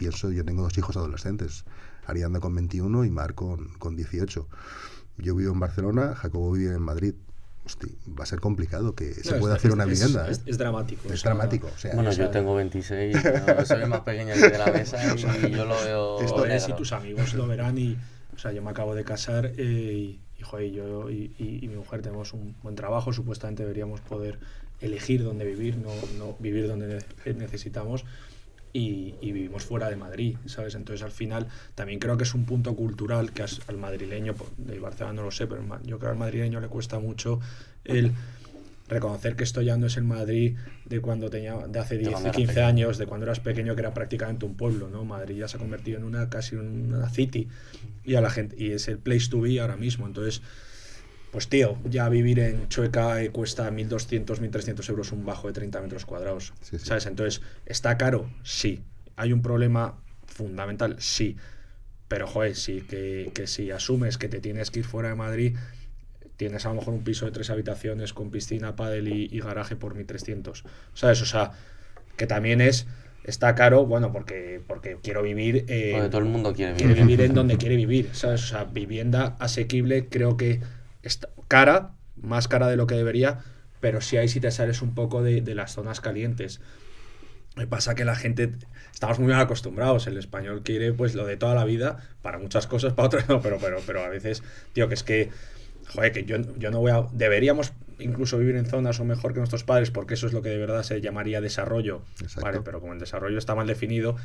tengo 2 hijos adolescentes, Ariadna con 21 y Mar con 18. Yo vivo en Barcelona, Jacobo vive en Madrid. Hostia, va a ser complicado que se pueda hacer una vivienda. Es dramático. Es dramático. O sea, bueno, yo tengo 26, soy el más pequeño aquí de la mesa y yo lo veo... Esto es, y tus amigos lo verán, y O sea, yo me acabo de casar joder, yo y mi mujer tenemos un buen trabajo, supuestamente deberíamos poder elegir dónde vivir, no vivir donde necesitamos. Y vivimos fuera de Madrid, ¿sabes? Entonces al final también creo que es un punto cultural que al madrileño, de Barcelona no lo sé, pero yo creo que al madrileño le cuesta mucho el reconocer que esto ya no es el Madrid de cuando de hace 10 y 15 años, de cuando eras pequeño, que era prácticamente un pueblo, ¿no? Madrid ya se ha convertido en casi una city y a la gente, y es el place to be ahora mismo. Entonces, pues tío, ya vivir en Chueca cuesta 1.200, 1.300 euros un bajo de 30 metros cuadrados, sí. ¿Sabes? Entonces, ¿está caro? Sí. ¿Hay un problema fundamental? Sí. Pero, joder, sí, que si asumes que te tienes que ir fuera de Madrid, tienes a lo mejor un piso de 3 habitaciones con piscina, pádel y garaje por 1.300, ¿sabes? O sea, que también está caro, bueno, porque quiero vivir... porque todo el mundo quiere vivir en donde quiere vivir, ¿sabes? O sea, vivienda asequible creo que está cara, más cara de lo que debería, pero sí ahí sí te sales un poco de las zonas calientes. Me pasa que la gente, estamos muy mal acostumbrados, el español quiere pues lo de toda la vida, para muchas cosas, para otras no, pero a veces, tío, que es que, joder, que yo no deberíamos incluso vivir en zonas o mejor que nuestros padres, porque eso es lo que de verdad se llamaría desarrollo. Exacto. Vale, pero como el desarrollo está mal definido,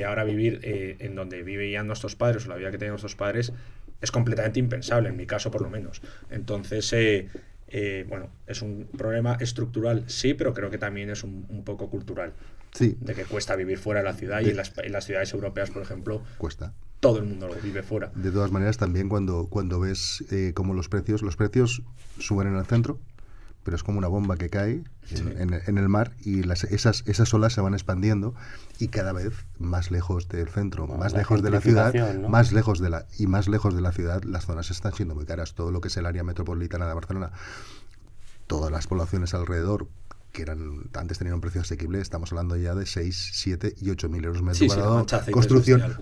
ahora vivir en donde vivían nuestros padres o la vida que tenían nuestros padres es completamente impensable, en mi caso por lo menos. Entonces, bueno, es un problema estructural, sí, pero creo que también es un poco cultural. Sí. De que cuesta vivir fuera de la ciudad y en las ciudades europeas, por ejemplo, cuesta. Todo el mundo lo vive fuera. De todas maneras, también cuando ves cómo los precios suben en el centro, pero es como una bomba que cae en el mar y esas olas se van expandiendo y cada vez más lejos del centro, más lejos de la ciudad, ¿no? más lejos de la ciudad, las zonas están siendo muy caras. Todo lo que es el área metropolitana de Barcelona, todas las poblaciones alrededor, que antes tenían un precio asequible, estamos hablando ya de 6, 7 y 8.000 euros metro cuadrado,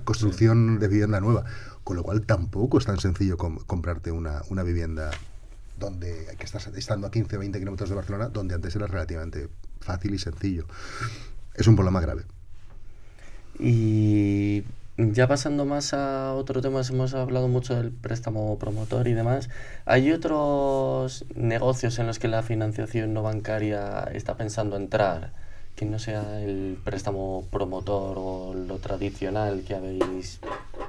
construcción de vivienda nueva, con lo cual tampoco es tan sencillo comprarte una vivienda que estás estando a 15 o 20 kilómetros de Barcelona, donde antes era relativamente fácil y sencillo. Es un problema grave. Y ya pasando más a otro tema, hemos hablado mucho del préstamo promotor y demás. ¿Hay otros negocios en los que la financiación no bancaria está pensando entrar, que no sea el préstamo promotor o lo tradicional que habéis,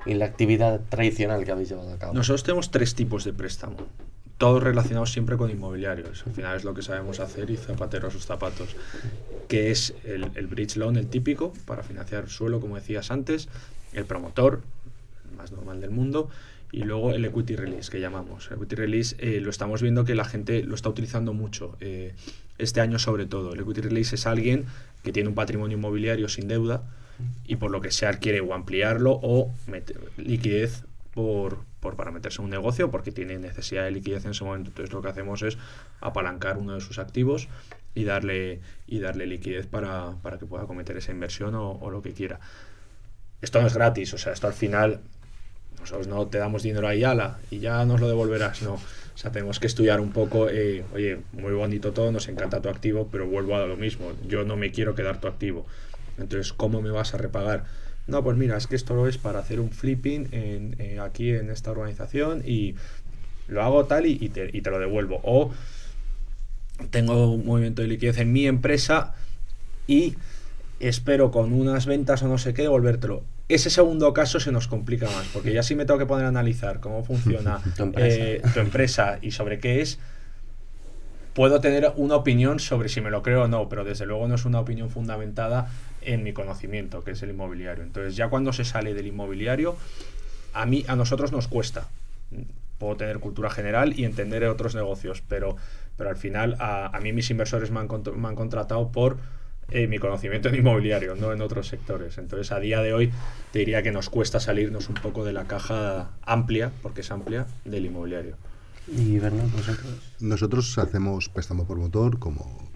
y la actividad tradicional que habéis llevado a cabo? Nosotros tenemos 3 tipos de préstamo, todos relacionados siempre con inmobiliarios. Al final es lo que sabemos hacer y zapatero a sus zapatos, que es el bridge loan, el típico, para financiar suelo, como decías antes, el promotor, el más normal del mundo, y luego el equity release, que llamamos. El equity release lo estamos viendo que la gente lo está utilizando mucho, este año sobre todo. El equity release es alguien que tiene un patrimonio inmobiliario sin deuda y por lo que sea quiere o ampliarlo o meter liquidez para meterse en un negocio porque tiene necesidad de liquidez en ese momento. Entonces lo que hacemos es apalancar uno de sus activos y darle liquidez para que pueda cometer esa inversión o lo que quiera. Esto no es gratis, o sea, esto al final nosotros no te damos dinero ahí y ya nos lo devolverás, no. O sea, tenemos que estudiar un poco, oye, muy bonito todo, nos encanta tu activo, pero vuelvo a lo mismo, yo no me quiero quedar tu activo. Entonces, ¿cómo me vas a repagar? No, pues mira, es que esto es para hacer un flipping aquí en esta organización y lo hago tal y te lo devuelvo. O tengo un movimiento de liquidez en mi empresa y espero con unas ventas o no sé qué devolvértelo. Ese segundo caso se nos complica más, porque ya sí me tengo que poner a analizar cómo funciona tu empresa y sobre qué es. Puedo tener una opinión sobre si me lo creo o no, pero desde luego no es una opinión fundamentada en mi conocimiento, que es el inmobiliario. Entonces ya cuando se sale del inmobiliario, a nosotros nos cuesta. Puedo tener cultura general y entender otros negocios, pero al final a mí mis inversores me han contratado por mi conocimiento en inmobiliario, no en otros sectores. Entonces a día de hoy te diría que nos cuesta salirnos un poco de la caja amplia, porque es amplia, del inmobiliario. ¿Y Bernat, Nosotros hacemos préstamo promotor como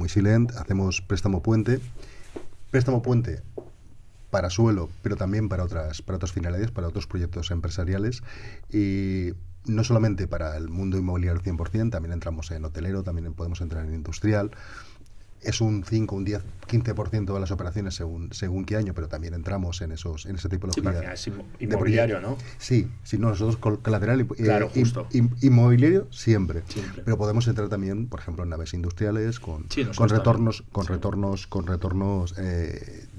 EasyLend, hacemos préstamo puente para suelo, pero también para otras finalidades, para otros proyectos empresariales, y no solamente para el mundo inmobiliario 100%, también entramos en hotelero, también podemos entrar en industrial. es un 5, un 10, 15% de las operaciones según qué año, pero también entramos en esa tipología. Sí, porque es inmobiliario, ¿no? Sí, no, nosotros colateral claro, justo. Inmobiliario siempre. Pero podemos entrar también, por ejemplo, en naves industriales con retornos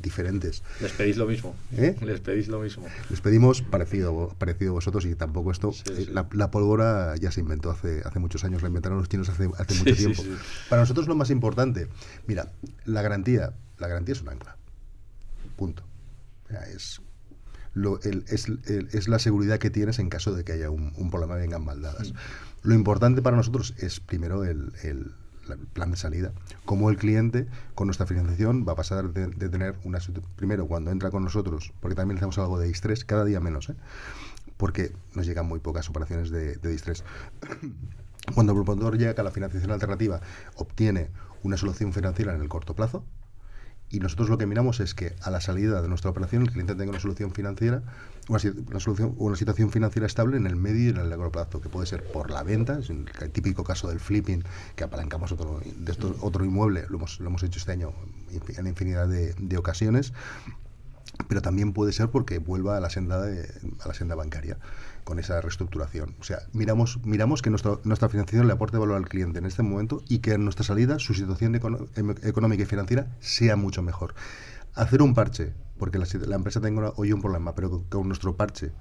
diferentes. Les pedís lo mismo. Les pedís lo mismo. Les pedimos parecido a vosotros, y tampoco esto. La pólvora ya se inventó hace muchos años, la inventaron los chinos hace mucho tiempo. Sí. Para nosotros lo más importante, mira, la garantía es un ancla. Punto. O sea, es la seguridad que tienes en caso de que haya un problema y vengan mal dadas. Lo importante para nosotros es primero el plan de salida. Como el cliente, con nuestra financiación, va a pasar de tener primero, cuando entra con nosotros, porque también hacemos algo de distress, cada día menos, porque nos llegan muy pocas operaciones de distress. Cuando el promotor llega a la financiación alternativa, obtiene una solución financiera en el corto plazo, y nosotros lo que miramos es que a la salida de nuestra operación el cliente tenga una solución financiera, una situación financiera estable en el medio y en el largo plazo, que puede ser por la venta, es el típico caso del flipping, que apalancamos otro inmueble, lo hemos hecho este año en infinidad de ocasiones, pero también puede ser porque vuelva a la senda bancaria con esa reestructuración. O sea, miramos que nuestra financiación le aporte valor al cliente en este momento, y que en nuestra salida su situación económica y financiera sea mucho mejor. Hacer un parche, porque la empresa tenga hoy un problema, pero con nuestro parche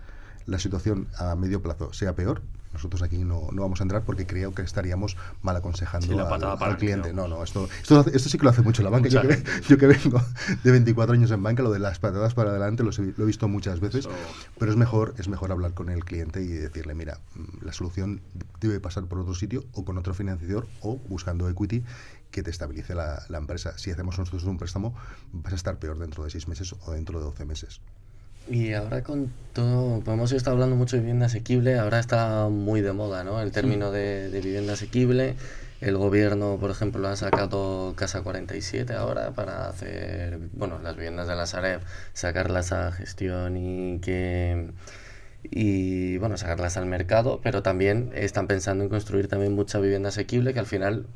la situación a medio plazo sea peor, nosotros aquí no vamos a entrar, porque creo que estaríamos mal aconsejando al cliente. No, esto sí que lo hace mucho la banca. Yo que vengo de 24 años en banca, lo de las patadas para adelante lo he visto muchas veces, pero es mejor hablar con el cliente y decirle, mira, la solución debe pasar por otro sitio, o con otro financiador, o buscando equity que te estabilice la empresa. Si hacemos nosotros un préstamo, vas a estar peor dentro de 6 meses o dentro de 12 meses. Y ahora con todo, pues hemos estado hablando mucho de vivienda asequible, ahora está muy de moda, ¿no? El término de vivienda asequible. El gobierno, por ejemplo, ha sacado Casa 47 ahora para hacer, las viviendas de la Sareb, sacarlas a gestión y sacarlas al mercado, pero también están pensando en construir también mucha vivienda asequible, que al final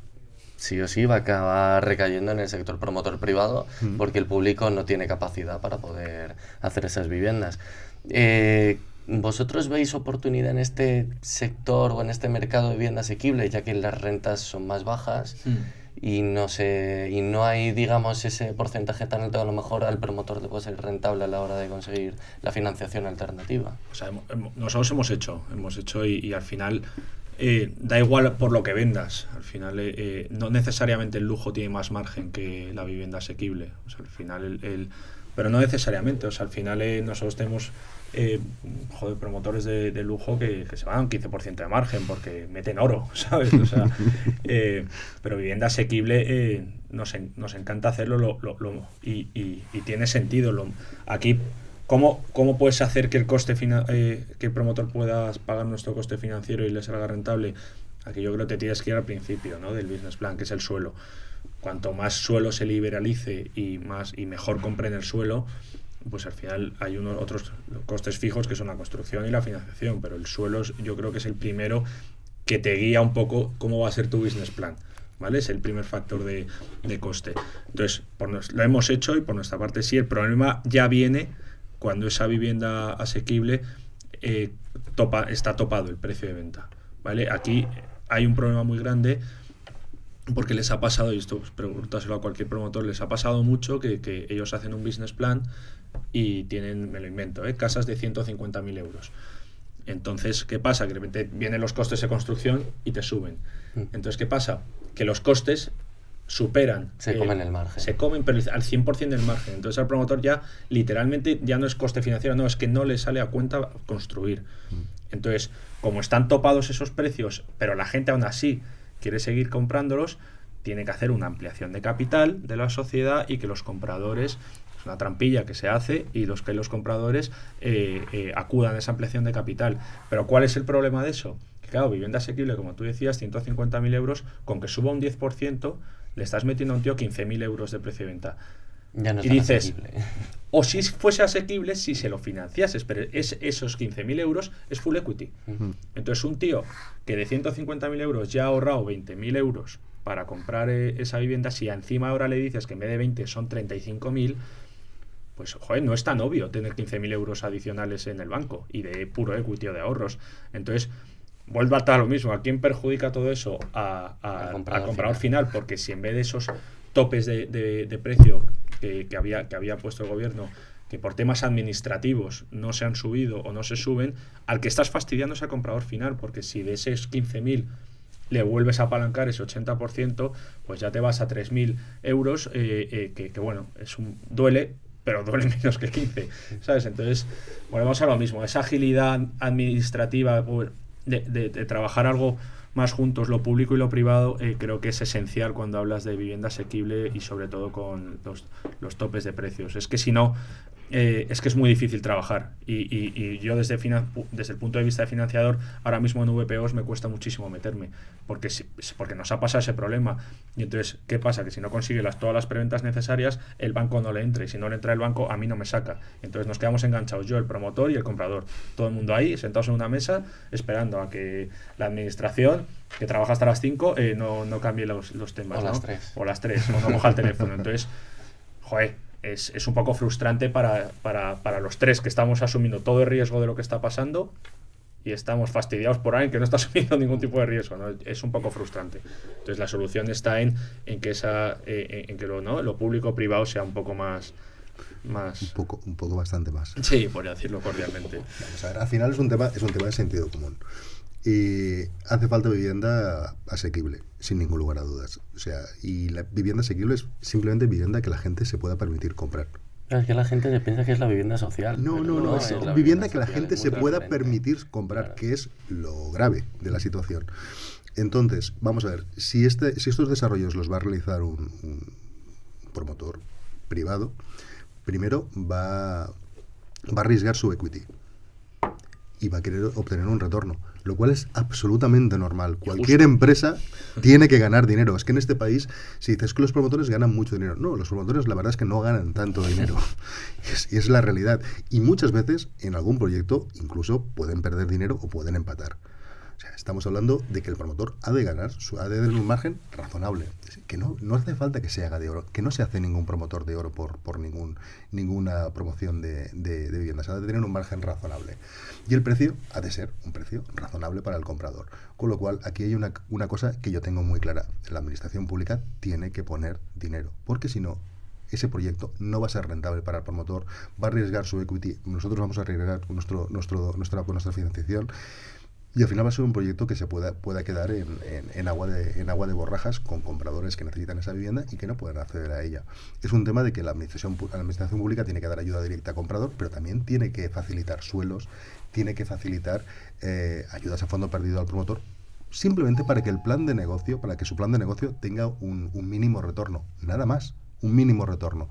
sí o sí va a acabar recayendo en el sector promotor privado, porque el público no tiene capacidad para poder hacer esas viviendas. ¿Vosotros veis oportunidad en este sector o en este mercado de vivienda asequible, ya que las rentas son más bajas y no hay, digamos, ese porcentaje tan alto, a lo mejor al promotor le puede ser rentable a la hora de conseguir la financiación alternativa? O sea, nosotros hemos hecho y al final da igual por lo que vendas. Al final no necesariamente el lujo tiene más margen que la vivienda asequible. O sea, al final pero no necesariamente. O sea, al final nosotros tenemos promotores de lujo que se van a un 15% de margen porque meten oro, ¿sabes? O sea, pero vivienda asequible nos encanta hacerlo y tiene sentido. Aquí, ¿cómo puedes hacer que que el promotor pueda pagar nuestro coste financiero y le salga rentable? Aquí yo creo que te tienes que ir al principio, ¿no?, del business plan, que es el suelo. Cuanto más suelo se liberalice y mejor compren el suelo, pues al final hay otros costes fijos que son la construcción y la financiación, pero el suelo yo creo que es el primero que te guía un poco cómo va a ser tu business plan, ¿vale? Es el primer factor de coste. Entonces, lo hemos hecho y por nuestra parte sí. El problema ya viene cuando esa vivienda asequible está topado el precio de venta, ¿vale? Aquí hay un problema muy grande porque les ha pasado, y esto pues, pregúntaselo a cualquier promotor, les ha pasado mucho que ellos hacen un business plan y tienen, me lo invento, casas de 150.000 euros. Entonces, ¿qué pasa? Que de repente vienen los costes de construcción y te suben. Entonces, ¿qué pasa? Que los costes superan. Se comen el margen. Se comen, pero al 100% del margen. Entonces, al promotor ya, literalmente, ya no es coste financiero, no, es que no le sale a cuenta construir. Entonces, como están topados esos precios, pero la gente aún así quiere seguir comprándolos, tiene que hacer una ampliación de capital de la sociedad y que los compradores, es una trampilla que se hace, y los compradores acudan a esa ampliación de capital. Pero ¿cuál es el problema de eso? Que claro, vivienda asequible, como tú decías, 150.000 euros, con que suba un 10%, le estás metiendo a un tío 15.000 euros de precio de venta. Ya no es y dices, asequible. O si fuese asequible si se lo financiases, pero esos 15.000 euros es full equity. Entonces un tío que de 150.000 euros ya ha ahorrado 20.000 euros para comprar esa vivienda, si encima ahora le dices que en vez de 20 son 35.000, pues, joder, no es tan obvio tener 15.000 euros adicionales en el banco y de puro equity o de ahorros. Entonces, vuelve a estar lo mismo. ¿A quién perjudica todo eso? Al comprador final, porque si en vez de esos topes de precio que había puesto el gobierno, que por temas administrativos no se han subido o no se suben, al que estás fastidiando es al comprador final, porque si de esos 15.000 le vuelves a apalancar ese 80%, pues ya te vas a 3.000 euros, que bueno, duele, pero duele menos que 15, ¿sabes? Entonces, volvemos a lo mismo, esa agilidad administrativa de trabajar algo más juntos, lo público y lo privado, creo que es esencial cuando hablas de vivienda asequible y sobre todo con los topes de precios. Es que si no, es que es muy difícil trabajar y yo desde el punto de vista de financiador, ahora mismo en VPOs me cuesta muchísimo meterme, porque nos ha pasado ese problema. Y entonces, ¿qué pasa? Que si no consigue todas las preventas necesarias, el banco no le entra, y si no le entra el banco, a mí no me saca. Entonces nos quedamos enganchados, yo, el promotor y el comprador, todo el mundo ahí, sentados en una mesa, esperando a que la administración, que trabaja hasta las 5, no cambie los temas, o ¿no? las 3. O las 3, o no coja el teléfono. Entonces, joder, es un poco frustrante para los tres que estamos asumiendo todo el riesgo de lo que está pasando y estamos fastidiados por alguien que no está asumiendo ningún tipo de riesgo, ¿no? Es un poco frustrante. Entonces la solución está en que lo público-privado sea un poco más... Un poco bastante más. Sí, por decirlo cordialmente. Vamos a ver, al final es un tema de sentido común. Y hace falta vivienda asequible, sin ningún lugar a dudas. O sea, y la vivienda asequible es simplemente vivienda que la gente se pueda permitir comprar. Es que la gente se piensa que es la vivienda social. No, es la vivienda que la social, gente es se muy pueda diferente. permitir comprar, Claro. que es lo grave de la situación. Entonces, vamos a ver, si estos desarrollos los va a realizar un promotor privado, primero va a arriesgar su equity y va a querer obtener un retorno, lo cual es absolutamente normal. Cualquier empresa tiene que ganar dinero. Es que en este país, si dices que los promotores ganan mucho dinero, no, los promotores la verdad es que no ganan tanto dinero. Y es la realidad. Y muchas veces en algún proyecto incluso pueden perder dinero o pueden empatar. O sea, estamos hablando de que el promotor ha de ganar, ha de tener un margen razonable. Que no hace falta que se haga de oro, que no se hace ningún promotor de oro por ninguna promoción de viviendas. Ha de tener un margen razonable. Y el precio ha de ser un precio razonable para el comprador. Con lo cual, aquí hay una cosa que yo tengo muy clara. La administración pública tiene que poner dinero, porque si no, ese proyecto no va a ser rentable para el promotor, va a arriesgar su equity, nosotros vamos a arriesgar nuestra financiación. Y al final va a ser un proyecto que se pueda quedar en agua de borrajas con compradores que necesitan esa vivienda y que no pueden acceder a ella. Es un tema de que la administración pública tiene que dar ayuda directa al comprador, pero también tiene que facilitar suelos, tiene que facilitar ayudas a fondo perdido al promotor, simplemente para que su plan de negocio tenga un mínimo retorno, nada más, un mínimo retorno.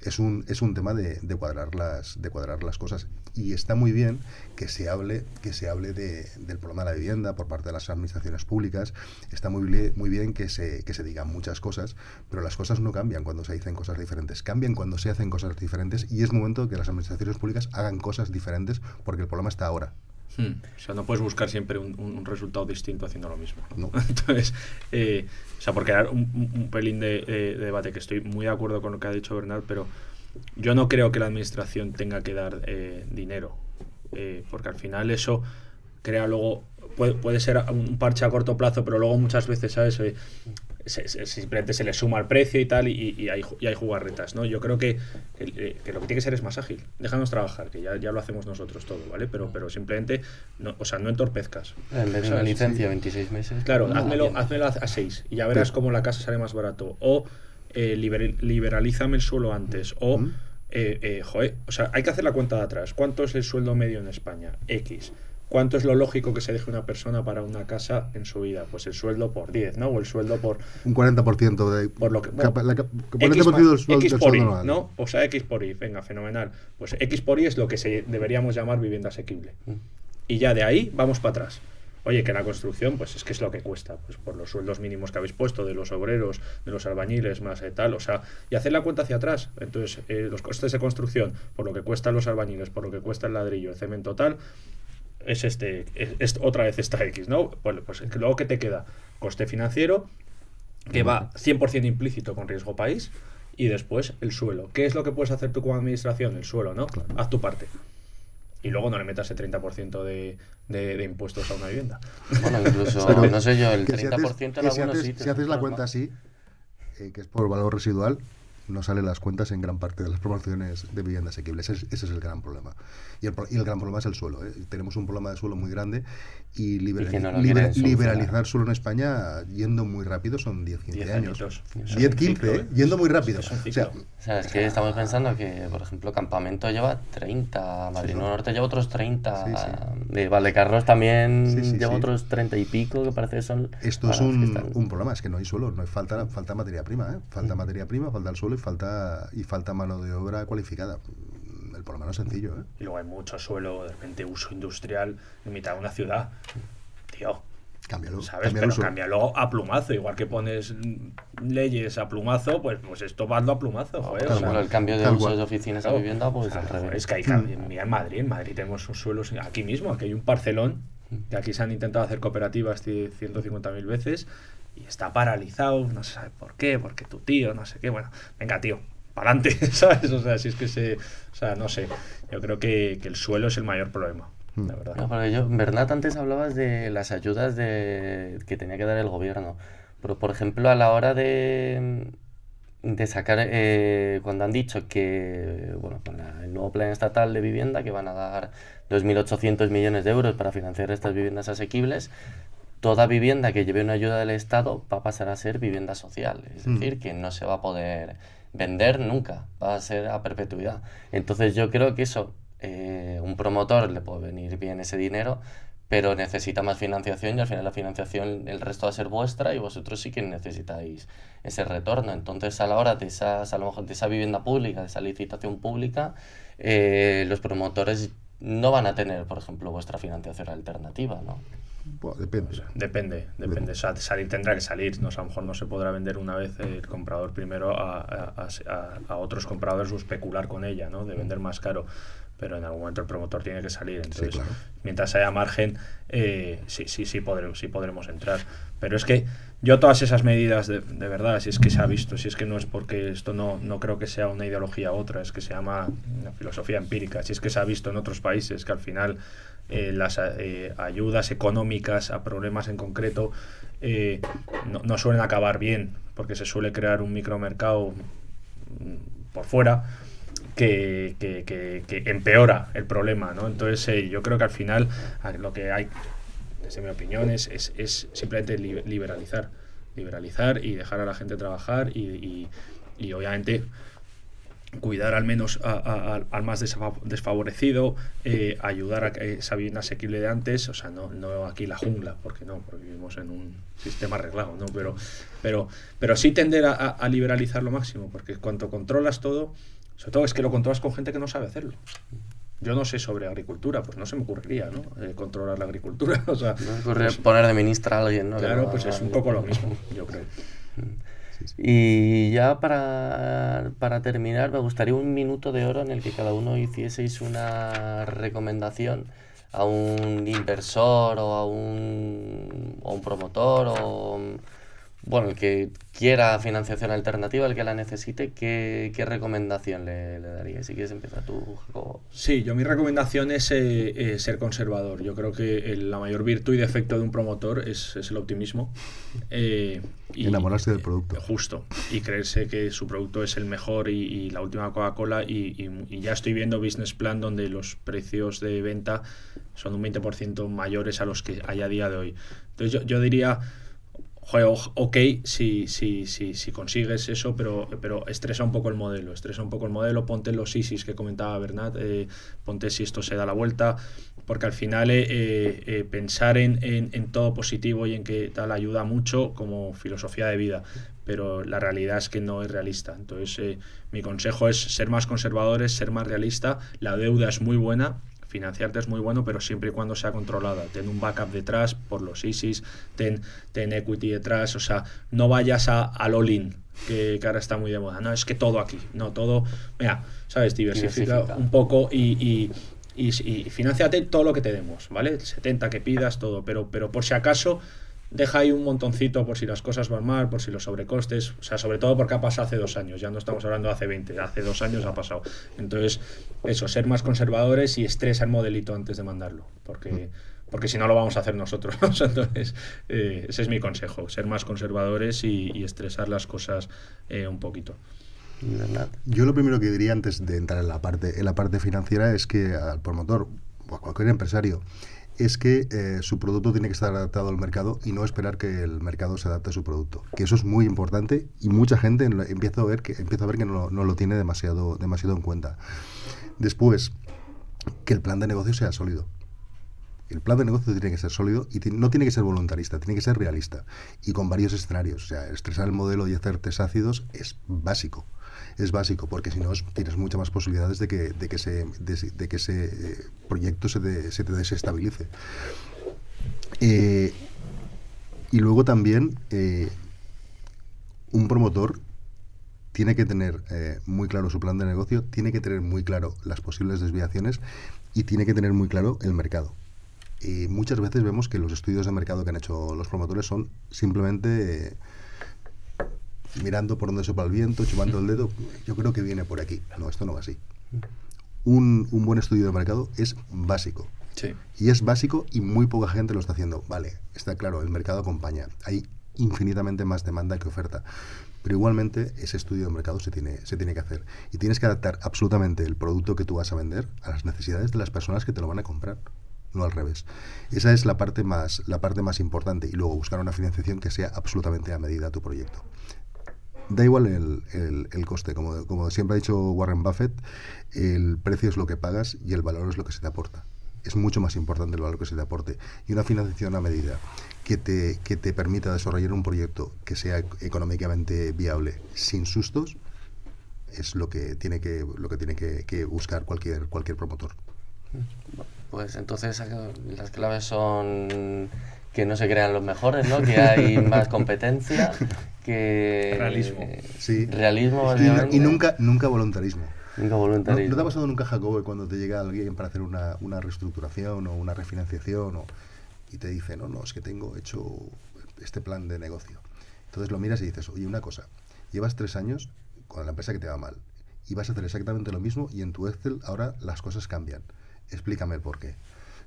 Es un tema de cuadrar las cosas, y está muy bien que se hable del problema de la vivienda por parte de las administraciones públicas. Está muy bien que se digan muchas cosas, pero las cosas no cambian cuando se dicen cosas diferentes, cambian cuando se hacen cosas diferentes, y es momento que las administraciones públicas hagan cosas diferentes, porque el problema está ahora. O sea, no puedes buscar siempre un resultado distinto haciendo lo mismo. No. Entonces, o sea, porque era un pelín de debate, que estoy muy de acuerdo con lo que ha dicho Bernard, pero yo no creo que la administración tenga que dar dinero, porque al final eso crea luego, puede ser un parche a corto plazo, pero luego muchas veces, ¿sabes? Simplemente se le suma el precio y tal, y hay jugarretas, ¿no? Yo creo que lo que tiene que ser es más ágil. Déjanos trabajar, que ya lo hacemos nosotros todo, ¿vale? Pero simplemente, no entorpezcas. En vez de una licencia, 26 meses. Claro, no, házmelo a 6 y ya verás cómo la casa sale más barato. O liberalízame el suelo antes. O, o sea, hay que hacer la cuenta de atrás. ¿Cuánto es el sueldo medio en España? X. ¿Cuánto es lo lógico que se deje una persona para una casa en su vida? Pues el sueldo por 10, ¿no? O el sueldo por... Un 40% de... Por lo que... 40% del sueldo X por I, anual. ¿no? O sea, X por I. Venga, fenomenal. Pues X por I es lo que deberíamos llamar vivienda asequible. Y ya de ahí vamos para atrás. Oye, que la construcción, pues es que es lo que cuesta, pues por los sueldos mínimos que habéis puesto de los obreros, de los albañiles, más tal, o sea, y hacer la cuenta hacia atrás. Entonces, los costes de construcción, por lo que cuestan los albañiles, por lo que cuesta el ladrillo, el cemento, tal, es otra vez esta X, ¿no? Pues luego, ¿qué te queda? Coste financiero que va 100% implícito con riesgo país, y después el suelo. ¿Qué es lo que puedes hacer tú como administración? El suelo, ¿no? Claro. Haz tu parte. Y luego no le metas el 30% de impuestos a una vivienda. Bueno, incluso, Pero no sé yo, el que si 30% en que si algunos haces, sitios. si haces la otros cuenta no. así, que es por valor residual, no salen las cuentas en gran parte de las promociones de vivienda asequible. Ese es el gran problema. Y el gran problema es el suelo. Tenemos un problema de suelo muy grande y que no lo quieren solucionar. liberalizar suelo en España yendo muy rápido son 10-15 10 años. añitos. 10-15, yendo muy rápido. Es un O ciclo. sea, O sea, es que estamos pensando que, por ejemplo, Campamento lleva 30, Madrid Norte lleva otros 30, Sí, sí. de Valdecarros también Sí, lleva sí. otros 30 y pico, que parece que son... esto es ahora, que están- un problema, es que no hay suelo, no hay falta materia prima, falta materia prima, falta el suelo y falta mano de obra cualificada. El problema no es sencillo, ¿eh? Y luego hay mucho suelo, de repente uso industrial en mitad de una ciudad. Tío, Cámbialo, ¿sabes? cambia el Pero uso. cámbialo a plumazo. Igual que pones leyes a plumazo, pues esto hazlo a plumazo, joder. Por o sea, ejemplo, el cambio de tal usos cual. de oficinas a claro, vivienda, pues o sea, al joder, revés. es que hay mira, en Madrid tenemos un suelo aquí mismo, aquí hay un parcelón que aquí se han intentado hacer cooperativas 150.000 veces y está paralizado, no se sabe por qué, porque tu tío, no sé qué, bueno, venga tío, para adelante, ¿sabes? O sea, si es que o sea, no sé, yo creo que el suelo es el mayor problema, la verdad. No, porque Bernat, antes hablabas de las ayudas que tenía que dar el gobierno. Pero, por ejemplo, a la hora de sacar, cuando han dicho que, bueno, con el nuevo plan estatal de vivienda, que van a dar 2.800 millones de euros para financiar estas viviendas asequibles, toda vivienda que lleve una ayuda del Estado va a pasar a ser vivienda social. Es decir, que no se va a poder vender nunca, va a ser a perpetuidad. Entonces yo creo que eso, un promotor le puede venir bien ese dinero, pero necesita más financiación y al final la financiación, el resto va a ser vuestra y vosotros sí que necesitáis ese retorno. Entonces a la hora de a lo mejor de esa vivienda pública, de esa licitación pública, los promotores no van a tener, por ejemplo, vuestra financiación alternativa, ¿no? Bueno, depende. Depende. O sea, salir tendrá que salir. ¿No? O sea, a lo mejor no se podrá vender una vez el comprador primero a otros compradores o especular con ella, ¿no? De vender más caro. Pero en algún momento el promotor tiene que salir. Entonces, claro. mientras haya margen, sí podremos entrar. Pero es que yo todas esas medidas, de verdad, si es que se ha visto, si es que no es porque esto no creo que sea una ideología u otra, es que se llama una filosofía empírica. Si es que se ha visto en otros países que al final las ayudas económicas a problemas en concreto no suelen acabar bien, porque se suele crear un micromercado por fuera que empeora el problema, ¿no? Entonces yo creo que al final lo que hay, desde mi opinión, es simplemente liberalizar y dejar a la gente trabajar y obviamente cuidar al menos al más desfavorecido, ayudar a esa vivienda asequible de antes, o sea, no aquí la jungla, porque vivimos en un sistema arreglado, ¿no? Pero sí tender a liberalizar lo máximo, porque cuando controlas todo, sobre todo es que lo controlas con gente que no sabe hacerlo. Yo no sé sobre agricultura, pues no se me ocurriría, ¿no? Controlar la agricultura, o sea... No me ocurre poner de ministra a alguien, ¿no? Claro, pues es un poco lo mismo, yo creo. Y ya para terminar, me gustaría un minuto de oro en el que cada uno hicieseis una recomendación a un inversor o a un promotor o... Bueno, el que quiera financiación alternativa, el que la necesite, ¿qué recomendación le darías? Si quieres empezar tú, Jacobo. Sí, mi recomendación es ser conservador. Yo creo que la mayor virtud y defecto de un promotor es el optimismo. Y enamorarse del producto. Justo. Y creerse que su producto es el mejor y la última Coca-Cola. Y ya estoy viendo business plan donde los precios de venta son un 20% mayores a los que hay a día de hoy. Entonces yo diría... ok, si consigues eso, pero estresa un poco el modelo, ponte los ISIS que comentaba Bernat, ponte si esto se da la vuelta, porque al final pensar en todo positivo y en que tal ayuda mucho como filosofía de vida, pero la realidad es que no es realista. Entonces mi consejo es ser más conservadores, ser más realista. La deuda es muy buena, financiarte es muy bueno, pero siempre y cuando sea controlada. Ten un backup detrás por los ISIS, ten equity detrás, o sea, no vayas al all-in, que ahora está muy de moda. No, es que todo aquí, no todo. Mira, ¿sabes? Diversifica un poco y financiate todo lo que te demos, ¿vale? 70 que pidas, todo, pero por si acaso deja ahí un montoncito por si las cosas van mal, por si los sobrecostes, o sea, sobre todo porque ha pasado hace 2 años, ya no estamos hablando de hace 20, hace 2 años ha pasado. Entonces, eso, ser más conservadores y estresa el modelito antes de mandarlo, porque si no lo vamos a hacer nosotros. Entonces, ese es mi consejo, ser más conservadores y estresar las cosas un poquito. ¿Verdad? Yo lo primero que diría antes de entrar en la parte financiera es que al promotor o a cualquier empresario es que su producto tiene que estar adaptado al mercado y no esperar que el mercado se adapte a su producto. Que eso es muy importante y mucha gente empieza a ver que no lo tiene demasiado en cuenta. Después, que el plan de negocio sea sólido. El plan de negocio tiene que ser sólido y no tiene que ser voluntarista, tiene que ser realista y con varios escenarios. O sea, estresar el modelo y hacer test ácidos es básico. Es básico porque si no tienes muchas más posibilidades de que ese proyecto se te desestabilice. Y luego también un promotor tiene que tener muy claro su plan de negocio, tiene que tener muy claro las posibles desviaciones y tiene que tener muy claro el mercado. Y muchas veces vemos que los estudios de mercado que han hecho los promotores son simplemente mirando por donde sopla el viento, chupando el dedo. Yo creo que viene por aquí. No, esto no va así. Un buen estudio de mercado es básico. Sí. Y es básico y muy poca gente lo está haciendo. Vale, está claro, el mercado acompaña. Hay infinitamente más demanda que oferta. Pero igualmente ese estudio de mercado se tiene que hacer. Y tienes que adaptar absolutamente el producto que tú vas a vender a las necesidades de las personas que te lo van a comprar. No al revés. Esa es la parte más importante. Y luego buscar una financiación que sea absolutamente a medida a tu proyecto. Da igual el coste. Como siempre ha dicho Warren Buffett, el precio es lo que pagas y el valor es lo que se te aporta. Es mucho más importante el valor que se te aporte. Y una financiación a medida que te permita desarrollar un proyecto que sea económicamente viable sin sustos es lo que tiene que buscar cualquier promotor. Pues entonces las claves son que no se crean los mejores, ¿no? Que hay más competencia, que... Realismo. Sí. Realismo, básicamente. Y nunca voluntarismo. Nunca voluntarismo. ¿No te ha pasado nunca, Jacobo, cuando te llega alguien para hacer una reestructuración o una refinanciación y te dice, no, es que tengo hecho este plan de negocio? Entonces lo miras y dices, oye, una cosa, llevas 3 años con la empresa que te va mal y vas a hacer exactamente lo mismo y en tu Excel ahora las cosas cambian. Explícame el por qué.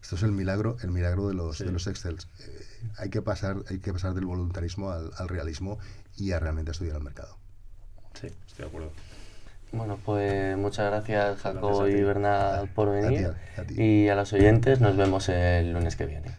Esto es el milagro de los Excels. Hay que pasar del voluntarismo al realismo y a realmente estudiar el mercado. Sí, estoy de acuerdo. Bueno, pues muchas gracias, Jacobo Gracias a ti. y Bernat, por venir. A ti. Y a los oyentes nos vemos el lunes que viene.